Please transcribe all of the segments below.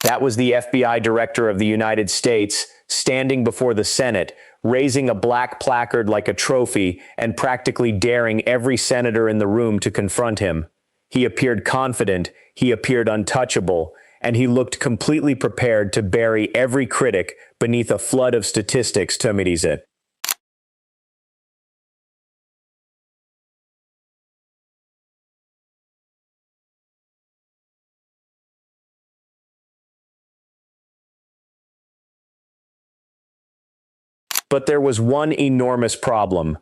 That was the FBI Director of the United States standing before the Senate, raising a black placard like a trophy and practically daring every senator in the room to confront him. He appeared confident, he appeared untouchable, and he looked completely prepared to bury every critic beneath a flood of statistics, it. But there was one enormous problem.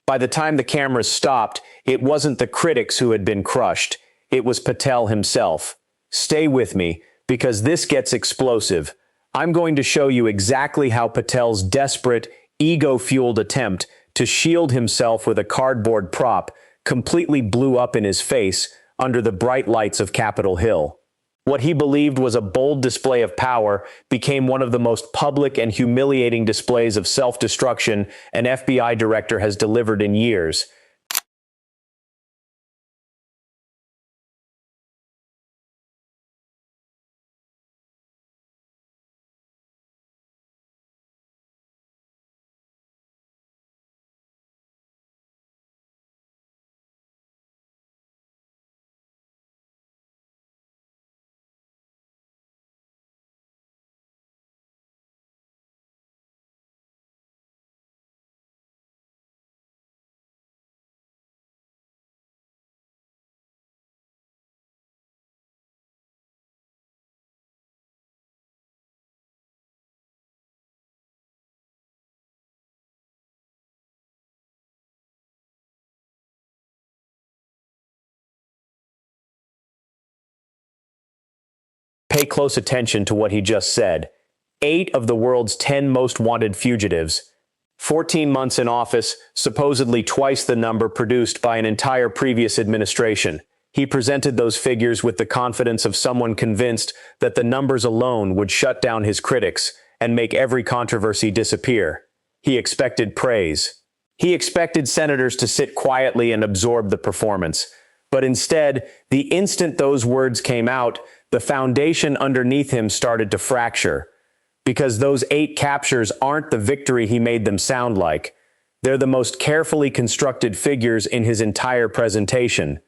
By the time the cameras stopped, it wasn't the critics who had been crushed. It was Patel himself. Stay with me, because this gets explosive. I'm going to show you exactly how Patel's desperate, ego-fueled attempt to shield himself with a cardboard prop completely blew up in his face under the bright lights of Capitol Hill. What he believed was a bold display of power became one of the most public and humiliating displays of self-destruction an FBI director has delivered in years. Pay close attention to what he just said. 8 of the world's 10 most wanted fugitives. 14 months in office, supposedly twice the number produced by an entire previous administration. He presented those figures with the confidence of someone convinced that the numbers alone would shut down his critics and make every controversy disappear. He expected praise. He expected senators to sit quietly and absorb the performance. But instead, the instant those words came out, the foundation underneath him started to fracture. Because those 8 captures aren't the victory he made them sound like. They're the most carefully constructed figures in his entire presentation.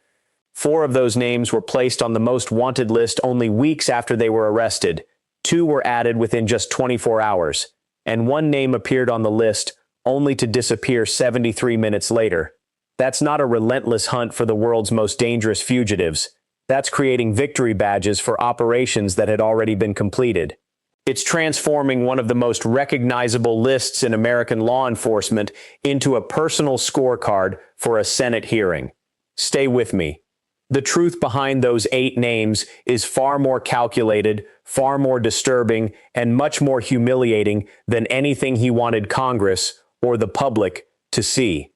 4 of those names were placed on the most wanted list only weeks after they were arrested. 2 were added within just 24 hours. And 1 name appeared on the list only to disappear 73 minutes later. That's not a relentless hunt for the world's most dangerous fugitives. That's creating victory badges for operations that had already been completed. It's transforming one of the most recognizable lists in American law enforcement into a personal scorecard for a Senate hearing. Stay with me. The truth behind those 8 names is far more calculated, far more disturbing, and much more humiliating than anything he wanted Congress or the public to see.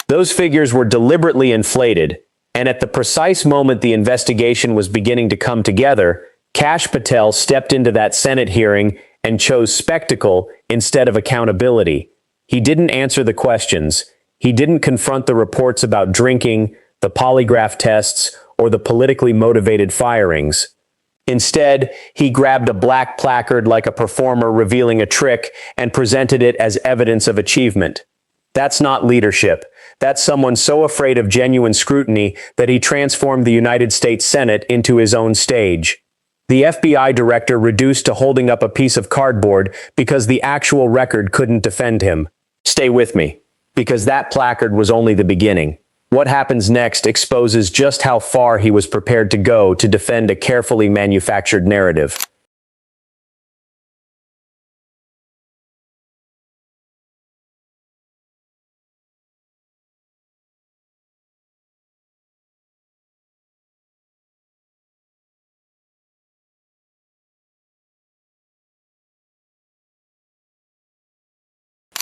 Those figures were deliberately inflated, and at the precise moment the investigation was beginning to come together, Kash Patel stepped into that Senate hearing and chose spectacle instead of accountability. He didn't answer the questions. He didn't confront the reports about drinking, the polygraph tests, or the politically motivated firings. Instead, he grabbed a black placard like a performer revealing a trick and presented it as evidence of achievement. That's not leadership. That's someone so afraid of genuine scrutiny that he transformed the United States Senate into his own stage. The FBI director reduced to holding up a piece of cardboard because the actual record couldn't defend him. Stay with me, because that placard was only the beginning. What happens next exposes just how far he was prepared to go to defend a carefully manufactured narrative.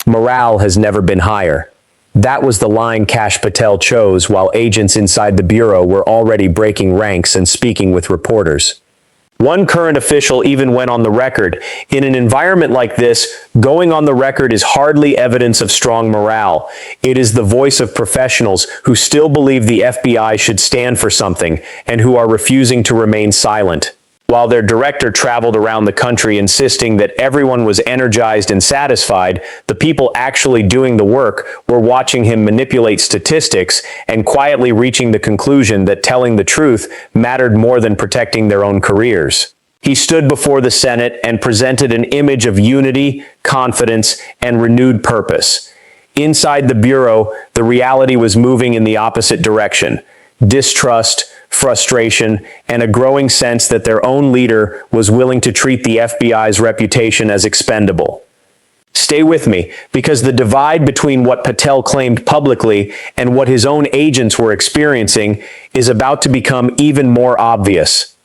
Morale has never been higher. That was the line Kash Patel chose while agents inside the Bureau were already breaking ranks and speaking with reporters. One current official even went on the record. In an environment like this, going on the record is hardly evidence of strong morale. It is the voice of professionals who still believe the FBI should stand for something and who are refusing to remain silent. While their director traveled around the country insisting that everyone was energized and satisfied, the people actually doing the work were watching him manipulate statistics and quietly reaching the conclusion that telling the truth mattered more than protecting their own careers. He stood before the Senate and presented an image of unity, confidence, and renewed purpose. Inside the Bureau, the reality was moving in the opposite direction. Distrust, frustration, and a growing sense that their own leader was willing to treat the FBI's reputation as expendable. Stay with me, because the divide between what Patel claimed publicly and what his own agents were experiencing is about to become even more obvious.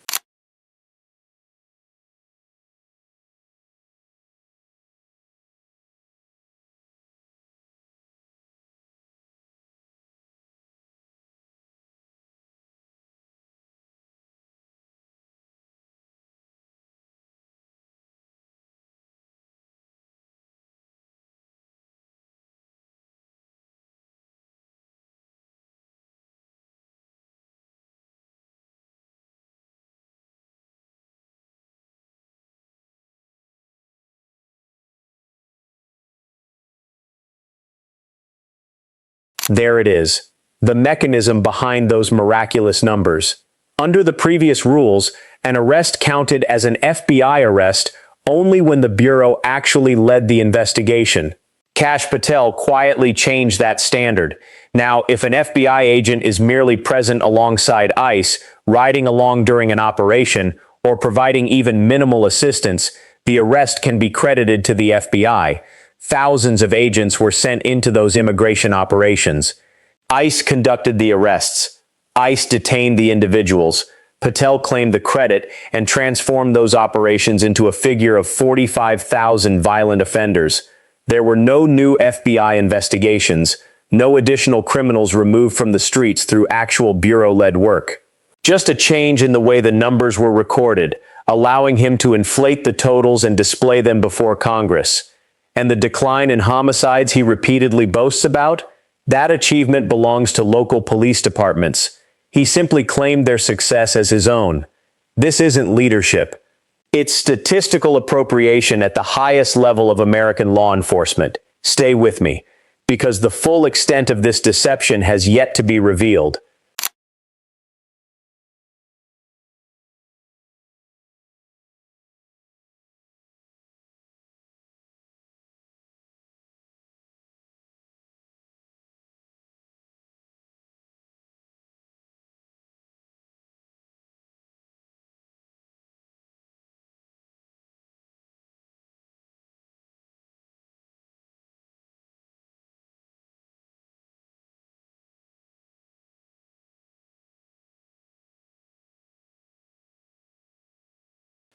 There it is, the mechanism behind those miraculous numbers. Under the previous rules, an arrest counted as an FBI arrest only when the Bureau actually led the investigation. Kash Patel quietly changed that standard. Now, if an FBI agent is merely present alongside ICE, riding along during an operation, or providing even minimal assistance, the arrest can be credited to the FBI. Thousands of agents were sent into those immigration operations. ICE conducted the arrests. ICE detained the individuals. Patel claimed the credit and transformed those operations into a figure of 45,000 violent offenders. There were no new FBI investigations, no additional criminals removed from the streets through actual Bureau-led work. Just a change in the way the numbers were recorded, allowing him to inflate the totals and display them before Congress. And the decline in homicides he repeatedly boasts about? That achievement belongs to local police departments. He simply claimed their success as his own. This isn't leadership. It's statistical appropriation at the highest level of American law enforcement. Stay with me, because the full extent of this deception has yet to be revealed.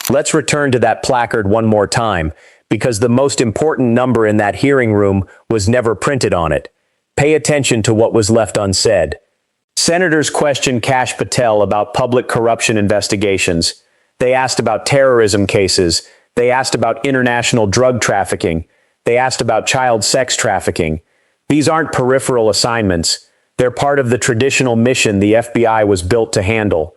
Let's return to that placard one more time, because the most important number in that hearing room was never printed on it. Pay attention to what was left unsaid. Senators questioned Kash Patel about public corruption investigations. They asked about terrorism cases. They asked about international drug trafficking. They asked about child sex trafficking. These aren't peripheral assignments. They're part of the traditional mission the FBI was built to handle.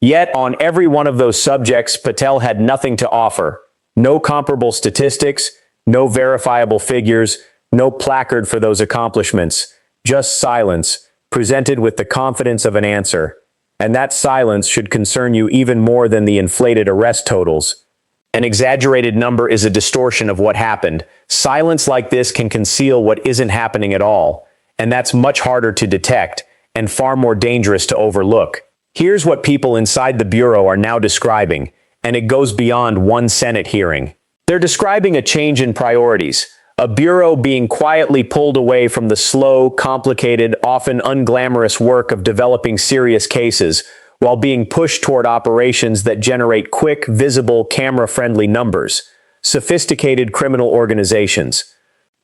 Yet, on every one of those subjects, Patel had nothing to offer. No comparable statistics, no verifiable figures, no placard for those accomplishments. Just silence, presented with the confidence of an answer. And that silence should concern you even more than the inflated arrest totals. An exaggerated number is a distortion of what happened. Silence like this can conceal what isn't happening at all. And that's much harder to detect, and far more dangerous to overlook. Here's what people inside the Bureau are now describing, and it goes beyond one Senate hearing. They're describing a change in priorities, a Bureau being quietly pulled away from the slow, complicated, often unglamorous work of developing serious cases, while being pushed toward operations that generate quick, visible, camera-friendly numbers, sophisticated criminal organizations.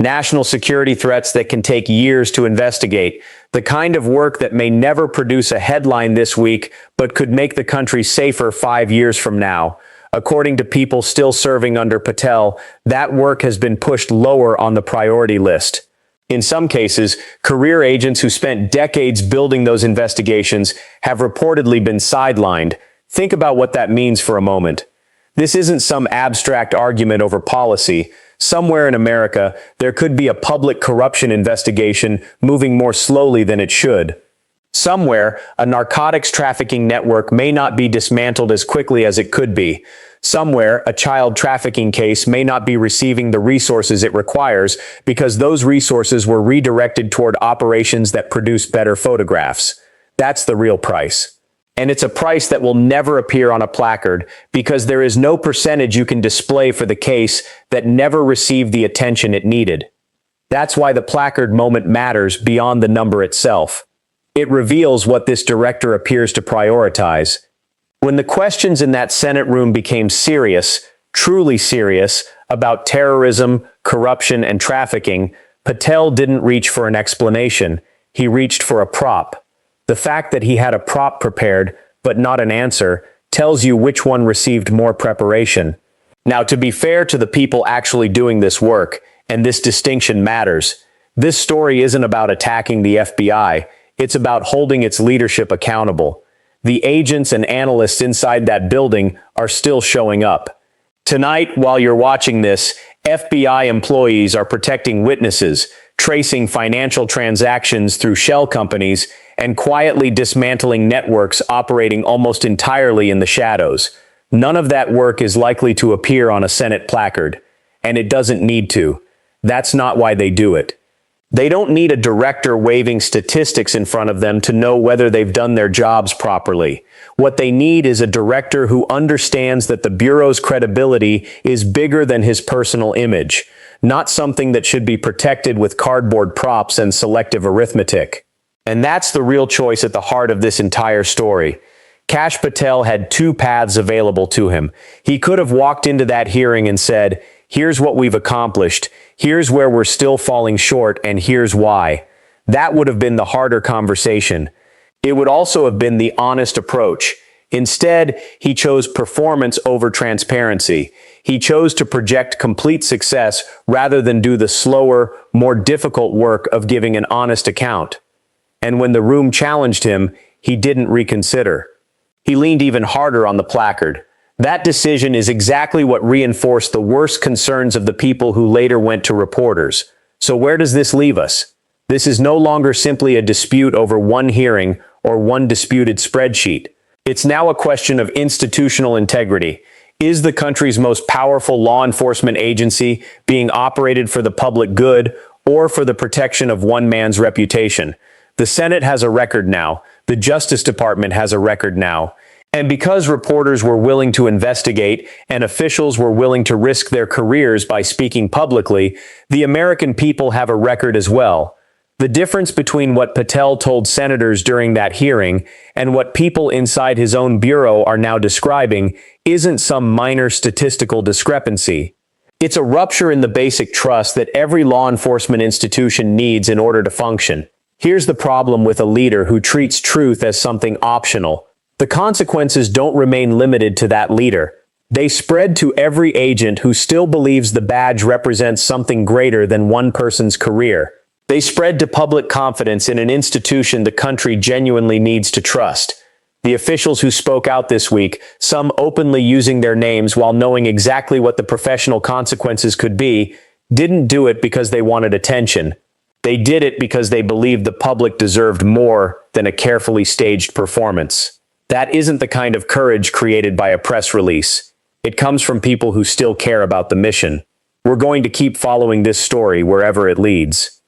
national security threats that can take years to investigate, the kind of work that may never produce a headline this week, but could make the country safer 5 years from now. According to people still serving under Patel, that work has been pushed lower on the priority list. In some cases, career agents who spent decades building those investigations have reportedly been sidelined. Think about what that means for a moment. This isn't some abstract argument over policy. Somewhere in America, there could be a public corruption investigation moving more slowly than it should. Somewhere, a narcotics trafficking network may not be dismantled as quickly as it could be. Somewhere, a child trafficking case may not be receiving the resources it requires because those resources were redirected toward operations that produce better photographs. That's the real price. And it's a price that will never appear on a placard because there is no percentage you can display for the case that never received the attention it needed. That's why the placard moment matters beyond the number itself. It reveals what this director appears to prioritize. When the questions in that Senate room became serious, truly serious, about terrorism, corruption, and trafficking, Patel didn't reach for an explanation. He reached for a prop. The fact that he had a prop prepared, but not an answer, tells you which one received more preparation. Now, to be fair to the people actually doing this work, and this distinction matters, this story isn't about attacking the FBI. It's about holding its leadership accountable. The agents and analysts inside that building are still showing up. Tonight, while you're watching this, FBI employees are protecting witnesses, tracing financial transactions through shell companies, and quietly dismantling networks operating almost entirely in the shadows. None of that work is likely to appear on a Senate placard, and it doesn't need to. That's not why they do it. They don't need a director waving statistics in front of them to know whether they've done their jobs properly. What they need is a director who understands that the Bureau's credibility is bigger than his personal image, not something that should be protected with cardboard props and selective arithmetic. And that's the real choice at the heart of this entire story. Kash Patel had two paths available to him. He could have walked into that hearing and said, "Here's what we've accomplished. Here's where we're still falling short, and here's why." That would have been the harder conversation. It would also have been the honest approach. Instead, he chose performance over transparency. He chose to project complete success rather than do the slower, more difficult work of giving an honest account. And when the room challenged him, he didn't reconsider. He leaned even harder on the placard. That decision is exactly what reinforced the worst concerns of the people who later went to reporters. So where does this leave us? This is no longer simply a dispute over one hearing or one disputed spreadsheet. It's now a question of institutional integrity. Is the country's most powerful law enforcement agency being operated for the public good or for the protection of one man's reputation? The Senate has a record now. The Justice Department has a record now. And because reporters were willing to investigate and officials were willing to risk their careers by speaking publicly, the American people have a record as well. The difference between what Patel told senators during that hearing and what people inside his own bureau are now describing isn't some minor statistical discrepancy. It's a rupture in the basic trust that every law enforcement institution needs in order to function. Here's the problem with a leader who treats truth as something optional. The consequences don't remain limited to that leader. They spread to every agent who still believes the badge represents something greater than one person's career. They spread to public confidence in an institution the country genuinely needs to trust. The officials who spoke out this week, some openly using their names while knowing exactly what the professional consequences could be, didn't do it because they wanted attention. They did it because they believed the public deserved more than a carefully staged performance. That isn't the kind of courage created by a press release. It comes from people who still care about the mission. We're going to keep following this story wherever it leads.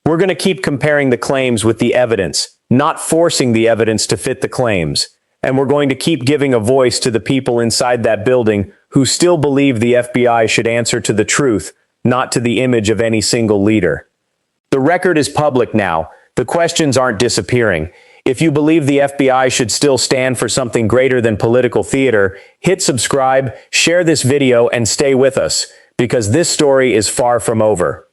We're going to keep comparing the claims with the evidence, not forcing the evidence to fit the claims. And we're going to keep giving a voice to the people inside that building who still believe the FBI should answer to the truth, not to the image of any single leader. The record is public now. The questions aren't disappearing. If you believe the FBI should still stand for something greater than political theater, hit subscribe, share this video, and stay with us, because this story is far from over.